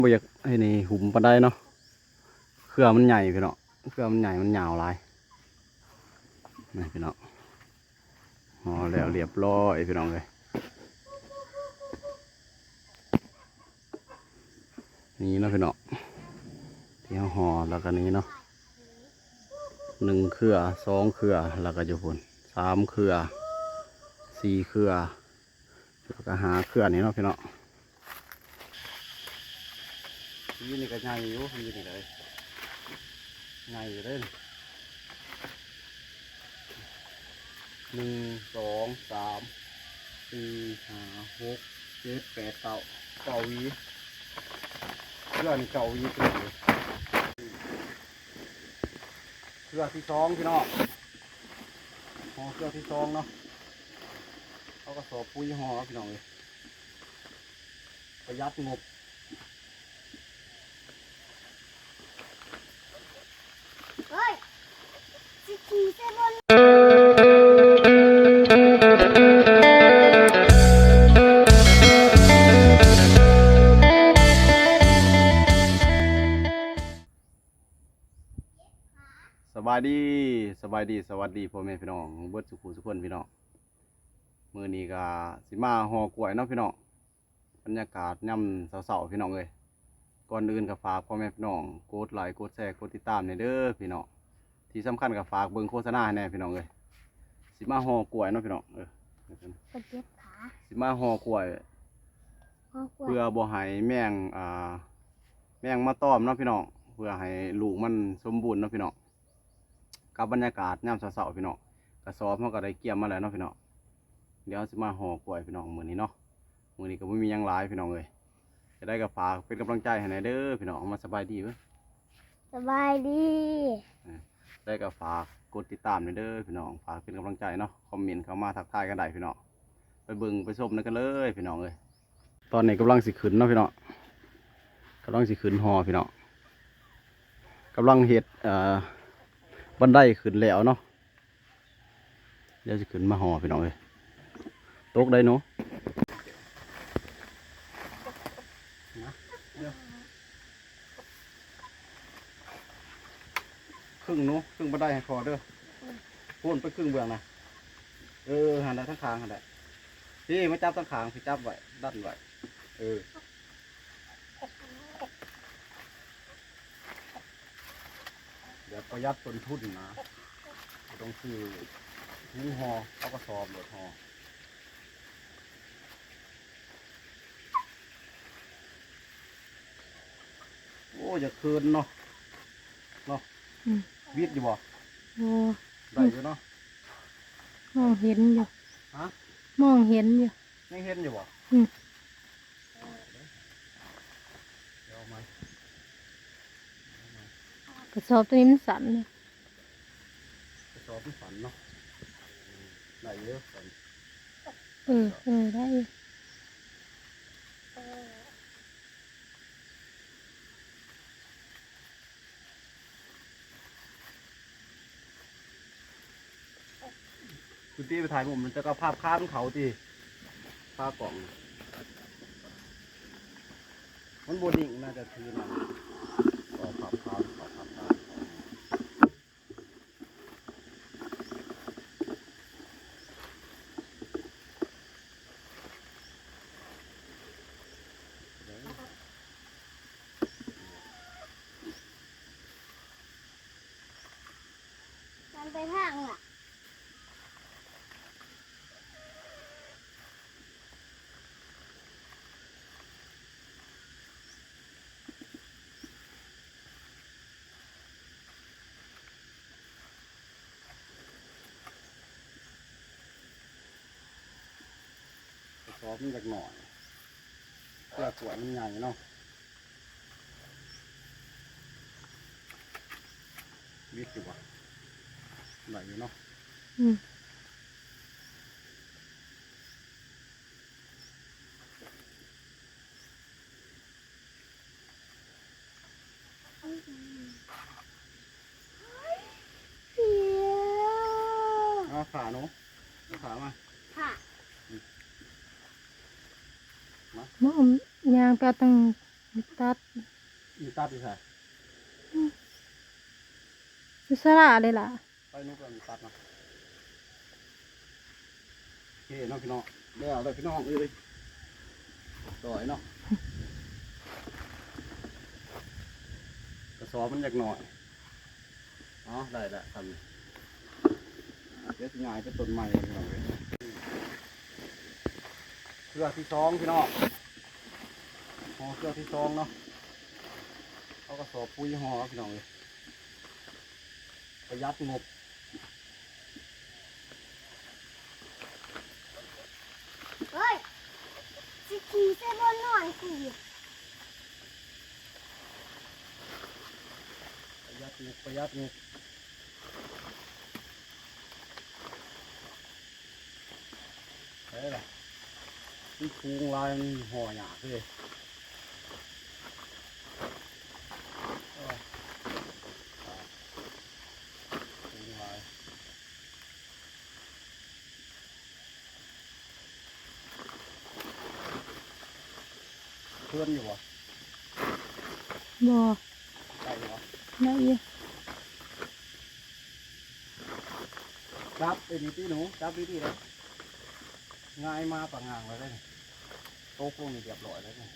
บ่อยากให้นี่หุ่มปานใดเนาะเครือมันใหญ่พี่น้องเครือมันใหญ่มันยาวหลายนี่พี่น้องห่อแล้วเรียบร้อยพี่น้องเลยนี่เนาะพี่น้องที่ห่อแล้วก็นี้เนาะ1 เครือ2 เครือแล้วก็จะพุ่น3 เครือ4 เครือแล้วก็5 เครือนี่เนาะพี่น้องนี่ก็ใหญ่อยู่นี่เลยใหญ่อยู่เลย1 2 3 4 5 6 7 8 9 วีเครือนี่9 วีตัวเลยเครือที่2พี่น้องห่อเครือที่2เนาะเขาก็สอบปุ๋ยห่อพี่น้องเลยประหยัดงบเฮ้ยสิขี่เส้นบนสบายดีสวัสดีพ่อแม่พี่น้องเบิดสุขุสุขคนพี่น้องมื้อนี้ก็สิมาห่อกล้วยเนาะพี่น้องบรรยากาศย่ำเสาๆพี่น้องเลยก่อนอื่นก็ฝากพ่อแม่พี่น้องกดไลค์กดแชร์กดติดตามในเด้อพี่น้องที่สำคัญก็ฝากเบิ่งโฆษณาให้แน่พี่น้องเลยสิมาห่อกล้วยเนาะพี่น้องกดเจ็บขา สิมาห่อกล้วย พ่อกลัว เพื่อบ่ให้แมงแมงมาตอมเนาะพี่น้องเพื่อให้ลูกมันสมบูรณ์เนาะพี่น้องกับบรรยากาศย่ำเสาๆพี่น้องกระสอบมันก็ได้เกี่ยมมาแล้วเนาะพี่น้องเดี๋ยวสิมาห่อกล้วยพี่น้องมื้อนี้เนาะมื้อนี้ก็ไม่มีหยังหลายพี่น้องเลยจะได้กับฝากเป็นกำลังใจให้ในเด้อพี่น้องมาสบายดีเว้ย สบายดี ได้กับฝากกดติดตามในเด้อพี่น้องฝากเป็นกำลังใจเนาะคอมเมนต์เข้ามาทักทายกันได้พี่น้องไปเบิ่งไปชมกันเลยพี่น้องเลยตอนนี้กำลังสิขึ้นเนาะพี่น้องกำลังสิขึ้นห่อพี่น้องกำลังเฮ็ดบันไดขึ้นแล้วเนาะเดี๋ยวจะขึ้นมาห่อพี่น้องเลยตกได้เนาะครึ่งเนาะครึ่งบันไดให้พอเด้อโค่นไปครึ่งเบื้องนะหันได้ทั้งคางหันได้พี่มาจับทั้งคางพี่จับไว้ดันไว้เดี๋ยวประหยัดต้นทุนนะต้องซื้อหูห่อเอากระสอบหลดห่อโอ้อย่าคืนเนาะวิทย์อยู่บ่ โอ้ ได้อยู่เนาะ มองเห็นอยู่ ฮะ มองเห็นอยู่ ยังเห็นอยู่บ่ อืม เดี๋ยวเอามาก ระสอบตัวนี้มันสั่นเลย กระสอบมันฝันเนาะได้เยอะฝัน ได้อยู่ คุณตีไปถ่ายผมมันจะก็ภาพค้านเขาตีภาพกล่องมันโบดิ่งน่าจะถือมันก็ภาพค้านมันไปทางอ่ะกระสอบมันเล็กหน่อยเสื้อกล้วยมันใหญ่เนาะวิทย์อยู่บ่ได้อยู่เนาะ อืม เสียว เอาขาเนาะเอาขามา ค่ะ มองยางไปเอาตั้ง มีตัด มีตัดอีกค่ะ มีสระเลยล่ะ ไปนู้นก็มีตัดนะโอเคน้องพี่น้องแล้วเลยพี่น้องเอ้ยต่อยเนาะกระสอบมันอยากหน่อยอ๋อได้ละทำเดี๋ยวสิง่ายเป็นต้นใหม่พี่น้องเอ้ยเครือที่สองพี่น้องห่อเครือที่สองเนาะเอากระสอบปุ๋ยห่อพี่น้องเลยประหยัดงบ เฮ้ยสิขี่ใส่บนนอนกู ประหยัดงบประหยัดงบเฮ้ยล่ะนี่คูงลายมันห่อหยาบเลยคูงลายเพื่อนอยู่วะ บ่ ใช่วะ ได้อยู่ จับไปดีที่หนูจับดีๆเลยง่ายมากกว่างางเลยเลยโต๊ะพวกนี้เรียบร้อยแล้วเนี่ย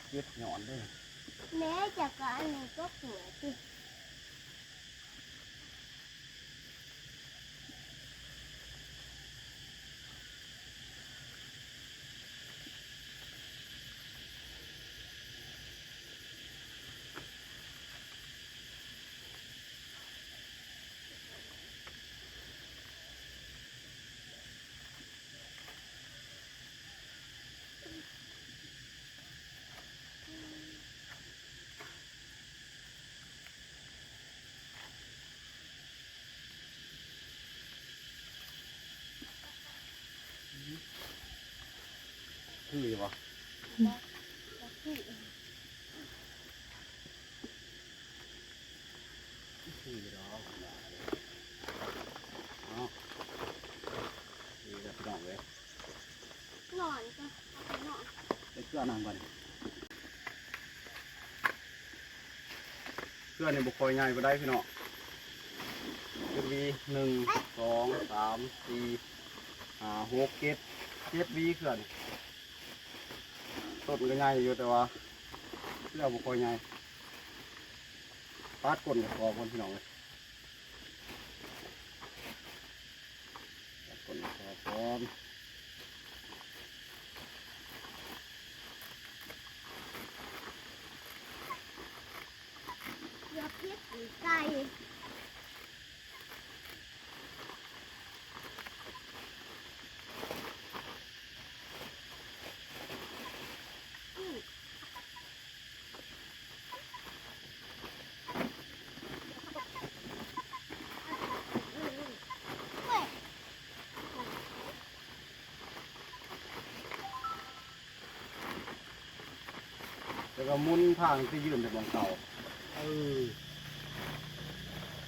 เก็บหย่อนเลย แม่จากอันนี้ก็สวยสิ คืออยู่วะคืออยู่ดอกอ๋อดีแล้วพี่น้องเลย นอนก็นอน ไปเกลือนำก่อนเกลือเนี่ยบุคคลใหญ่ไปได้พี่น้องเป็นวี1 2 3 4 5 6 7วีเกลือนี่ต้นก็ใหญ่อยู่แต่ว่าเกลือบุคคลใหญ่ตัดก้นกับคอคนพี่น้องเลยตัดก้นกับคอพร้อม อย่าพิษอีกไก่ แล้วก็หมุนทางที่ยืนจากบนเสา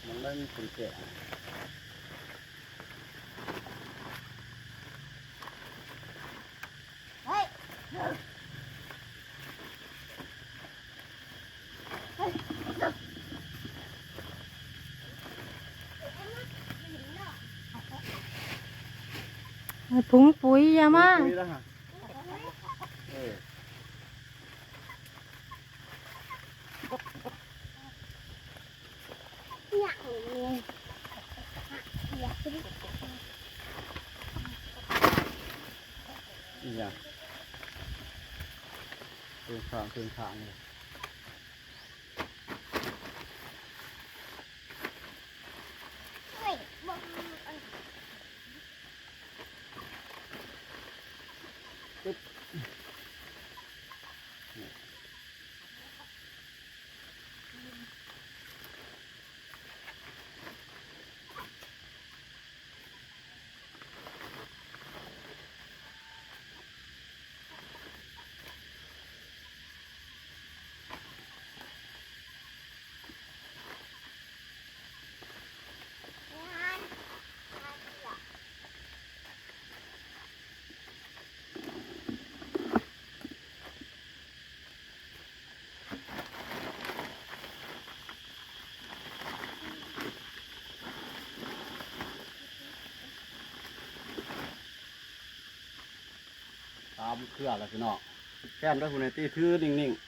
มันได้มีคนแก่ เฮ้ยเฮ้ย ไอ้ผงปุ๋ยอยามา คุยแล้วฮะเออ อยากเลยอยากกิน นี่อย่างเตือนทางเลย เฮ้ยบอก เ 3เครือแล้วพี่น้องแค่นด้วยคุณไอตี้ถือนิ่งๆ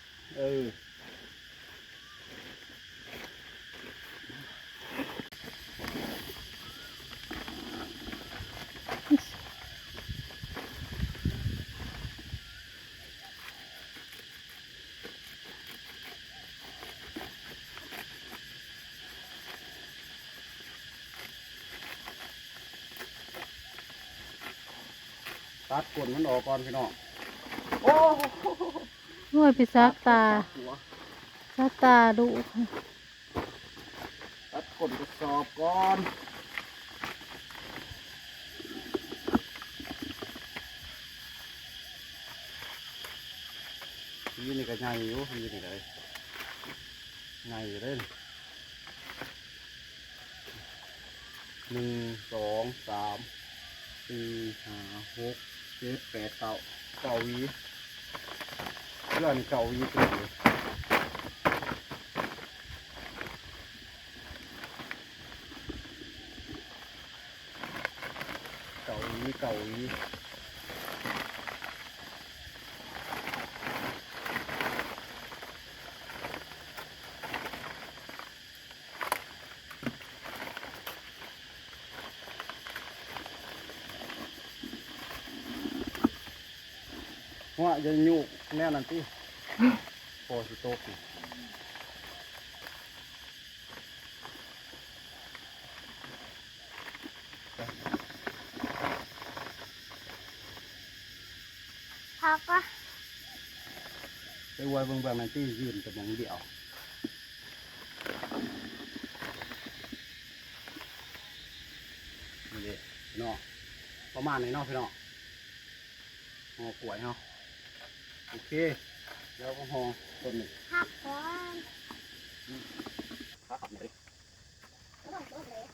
ตัดก้นมันออกก่อนพี่น้องโอ้ โอ้ยไปซักตา หัว ซักตาดุค่ะ ตัดก้นกระสอบก่อนนี่ก็ใหญ่อยู่นี่ก็เลยใหญ่อยู่เลย1 2 3 4 5 6 7 8 9หวีเพื่อน9หวีตัวนี้9 หวีว่าจะยุกแน่นั่นที่พอสิโตกนี่ พักวะ ไปวัวเบิ่งนั่นที่ยืนกับมองเดียวนี่เด้เนาะประมาณนี้เนาะพี่น้องห่อกล้วยเนาะโอเคเดี๋ยวก็ห่อต้นนี้ พักก่อน ครับนี่ ก็ต้องตัวเล็ก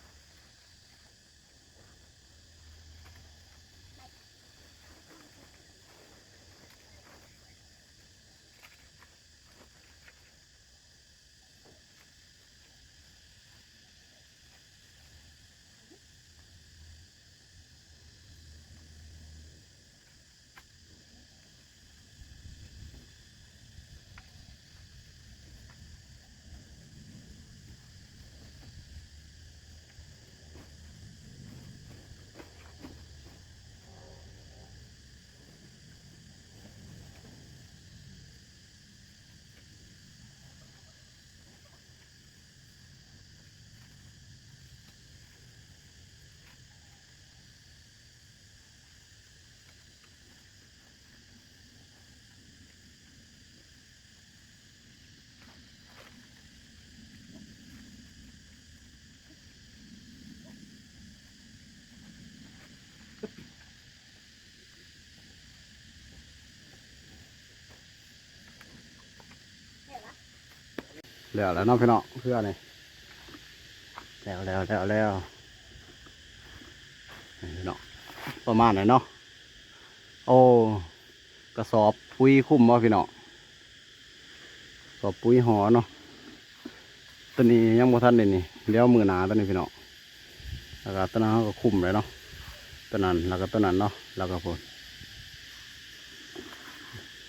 แล้วเนาะพี่น้องเพื่อนี่แล้วนี่เนาะประมาณไหนเนาะโอ้กระสอบปุ๋ยคุ้มบ่พี่น้องสอบปุ๋ยหอเนาะตัวนี้ยังบ่ทันเลยนี่เดี๋ยวมือหนาตัวนี้พี่น้องแล้วก็ตัวนั้นเขาก็คุ้มเลยเนาะตัวนั้นแล้วก็ตัวนั้นเนาะแล้วก็พด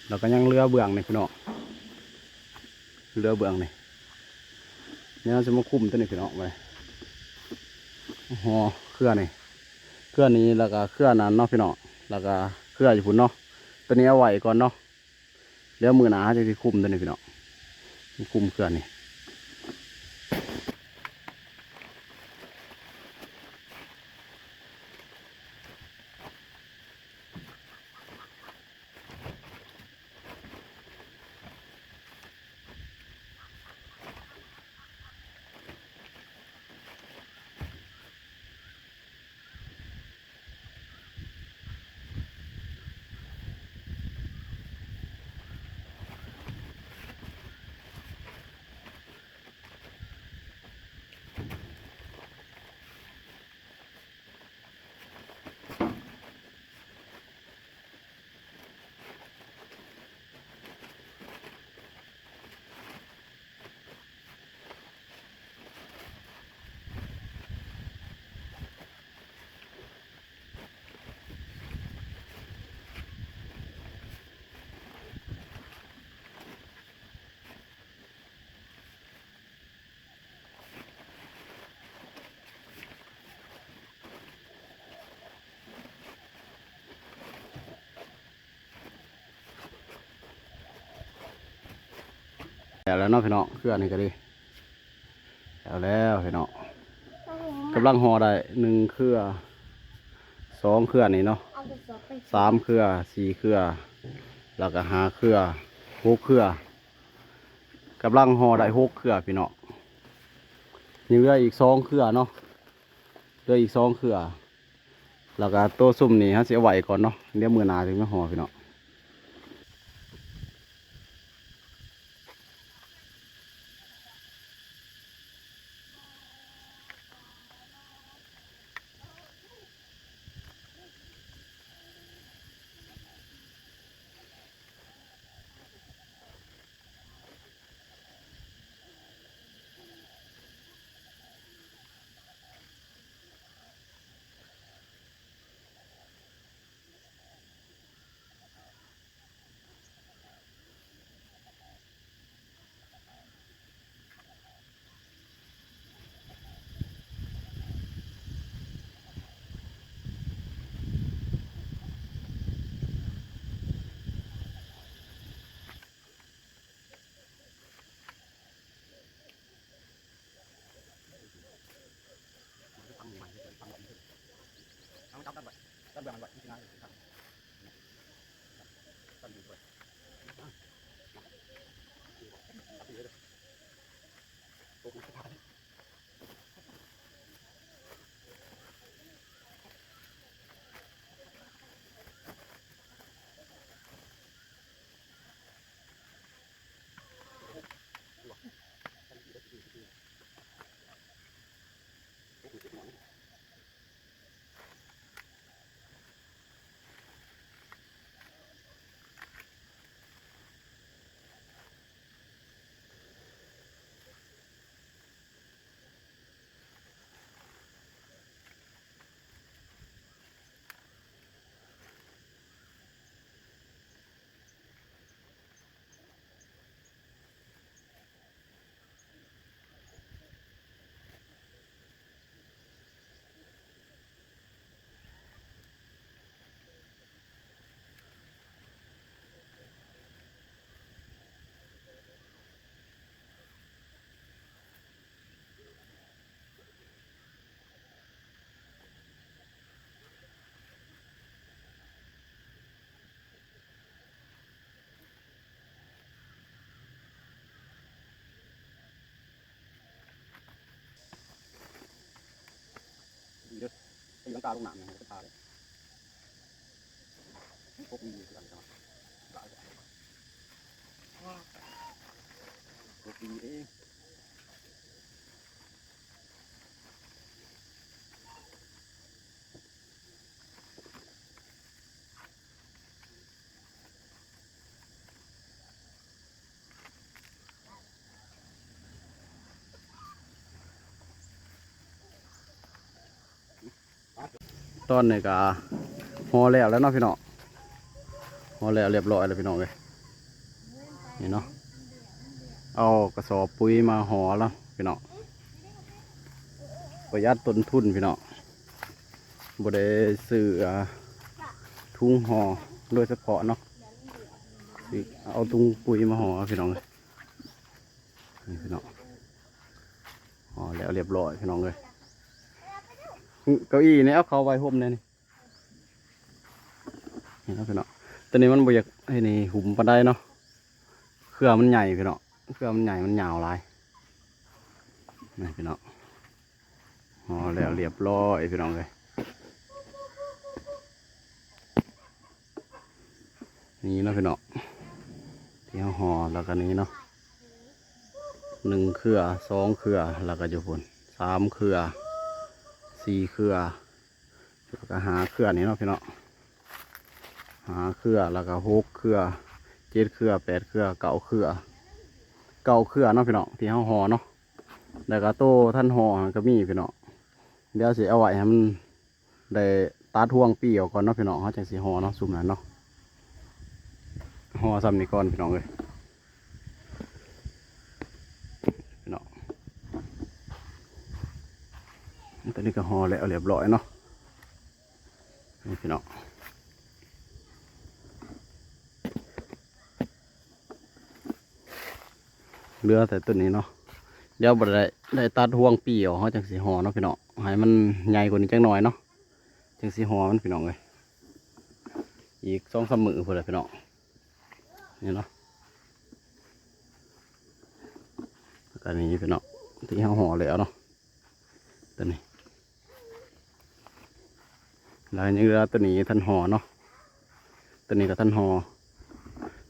แล้วก็ยังเรือเบื้องนี่พี่น้องเรือเบื้องนี่เนี่ยจะมาคุ้มตัวนี้พี่น้องไปหอเครือนี่เครือนี้แล้วก็เครือนั้นเนาะพี่น้องแล้วก็เครืออยู่พุ่นเนาะตัวนี้เอาไว้ก่อนเนาะเดี๋ยวมือหนาจะที่คุ้มตัวนี้พี่น้องคุ้มเครือนี่ แล้วเนาะพี่น้องเครือนี่ก็ดีแล้วพี่น้องกำลังห่อได้1เครือ2เครือนี่เนาะ เอากระสอบไป 3เครือ4เครือแล้วก็5เครือ6เครือกำลังห่อได้6เครือพี่น้องยังเหลืออีก2เครือเนาะเหลืออีก2เครือแล้วก็ตัวซุ่มนี่ฮะเสียไหวก่อนเนาะเดี๋ยวมือหนาถึงจะห่อพี่น้องเดี๋ยวตีลังกาลงหนังเนี่ยจะพาเลยพวกนี้อยู่กันจังหลายพวกนี้เองตอนนี้ก็ห่อแล้วเนาะพี่น้องห่อแล้วเรียบร้อยแล้วพี่น้องเลยนี่เนาะเอากระสอบปุ๋ยมาห่อแล้วพี่น้องประหยัดต้นทุนพี่น้องบ่ได้ซื้อถุงห่อโดยเฉพาะเนาะสิเอาถุงปุ๋ยมาห่อพี่น้องเลยนี่พี่น้องห่อแล้วเรียบร้อยพี่น้องเลยเก้าอี้นี่เอาเขาไว้ห่มเนี่ยนี่นะพี่น้องตอนนี้มันบ่อยากให้นี่หุ่มปานใดเนาะเครือมันใหญ่พี่น้องเครือมันใหญ่มันยาวหลายนี่พี่น้องห่อแล้วเรียบร้อยพี่น้องเลยนี่เนาะพี่น้องที่เอาห่อแล้วก็นี้เนาะ1เครือ2เครือแล้วก็อยู่พุ่น3เครือ4เครือแล้วก็5เครือนี่เนาะพี่น้อง5เครือแล้วก็6เครือ7เครือ8เครือ9เครือเนาะพี่น้องที่เอาห่อเนาะแล้วก็โตท่านห่อก็มีพี่น้องเดี๋ยวสิเอาไว้ให้มันได้ตัดห่วงปีออกก่อนเนาะพี่น้องเขาจังสิห่อเนาะซุ่มนั้นเนาะห่อซ้ำนี่ก่อนพี่น้องเลยพี่น้องตอนนี้ก็ห่อแล้วเรียบร้อยเนาะนี่พี่น้อง เหลือแต่ต้นนี้เนาะเดี๋ยวบ่ได้ตัดห่วงปีออกเขาจังสีห่อเนาะพี่น้องให้มันใหญ่กว่านี้จังหน่อยเนาะจังสีห่อมันพี่น้องเลยอีก2-3 มื้อพุ่นแหละพี่น้องนี่เนาะแล้วก็นี้พี่น้องที่เขาห่อแล้วเนาะตัวนี้แล้วยังเหลือตัวนี้ท่านห่อเนาะตัวนี้ก็ท่านห่อ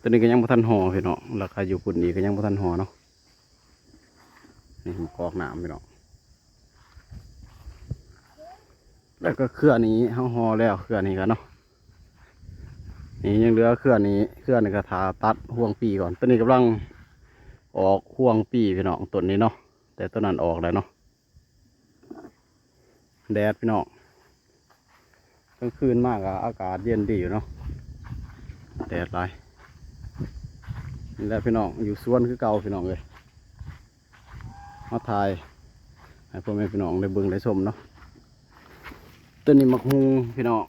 ตัวนี้ก็ยังบ่ทันห่อพี่น้องราคาอยู่ปุ่นนี้ก็ยังบ่ทันห่อเนาะนี่มันกอกน้ำพี่น้องแล้วก็เครือนี้เขาห่อแล้วเครือนี้กันเนาะนี่ยังเหลือเครือนี้ก็ทาตัดห่วงปีก่อนตัวนี้กำลังออกห่วงปีพี่น้องต้นนี้เนาะแต่ต้นนั้นออกแล้วเนาะแดดพี่น้องกลางคืนมากอะอากาศเย็นดีอยู่เนาะแดดไรนี่แหละพี่น้องอยู่สวนคือเก่าพี่น้องเลยมาถ่ายให้พ่อแม่พี่น้องได้เบิ่งได้ชมเนาะต้นนี้มักฮุงพี่น้อง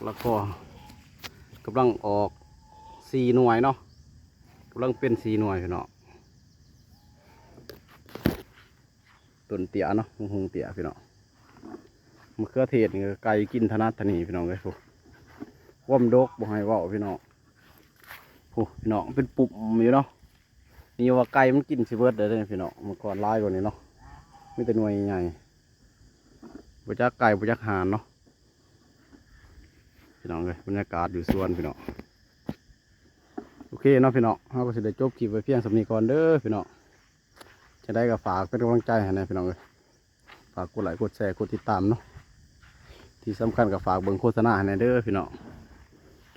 แล้วก็กำลังออก4 หน่วยเนาะกำลังเป็น4 หน่วยพี่น้องต้นเตี้ยเนาะมักฮุงเตี้ยพี่น้องมะเขือเทศนี่ก็ไก่กินธนัดธนีพี่น้องเลยพวกว่อมดกบ่ให้เว้าพี่น้องโอ้พี่น้องเป็นปุ่มอยู่เนาะนี่ว่าไก่มันกินสิเบิดได้เลยพี่น้องเมื่อก่อนลายกว่านี้เนาะไม่แต่หน่วยใหญ่บ่จักไก่บ่จักห่านเนาะพี่น้องเลยบรรยากาศอยู่สวนพี่น้องโอเคเนาะพี่น้องเราก็สิได้จบคลิปไว้เพียงสำนี้ก่อนเด้อพี่น้องจะได้ก็ฝากเป็นกำลังใจให้นะพี่น้องเลยฝากกดไลค์กดแชร์กดติดตามเนาะที่สำคัญก็ฝากเบิ่งโฆษณาให้เด้อพี่น้อง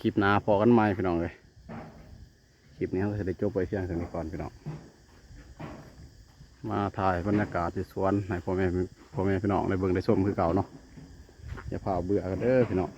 คลิปหน้าพอกันใหม่พี่น้องเลยคลิปนี้เราจะได้จบไปเพียงเท่านี้ก่อนพี่น้องมาถ่ายบรรยากาศที่สวนให้พ่อแม่พี่น้องได้เบิ่งได้ชมคือเก่าเนาะอย่าพาเบื่อกันเด้อพี่น้อง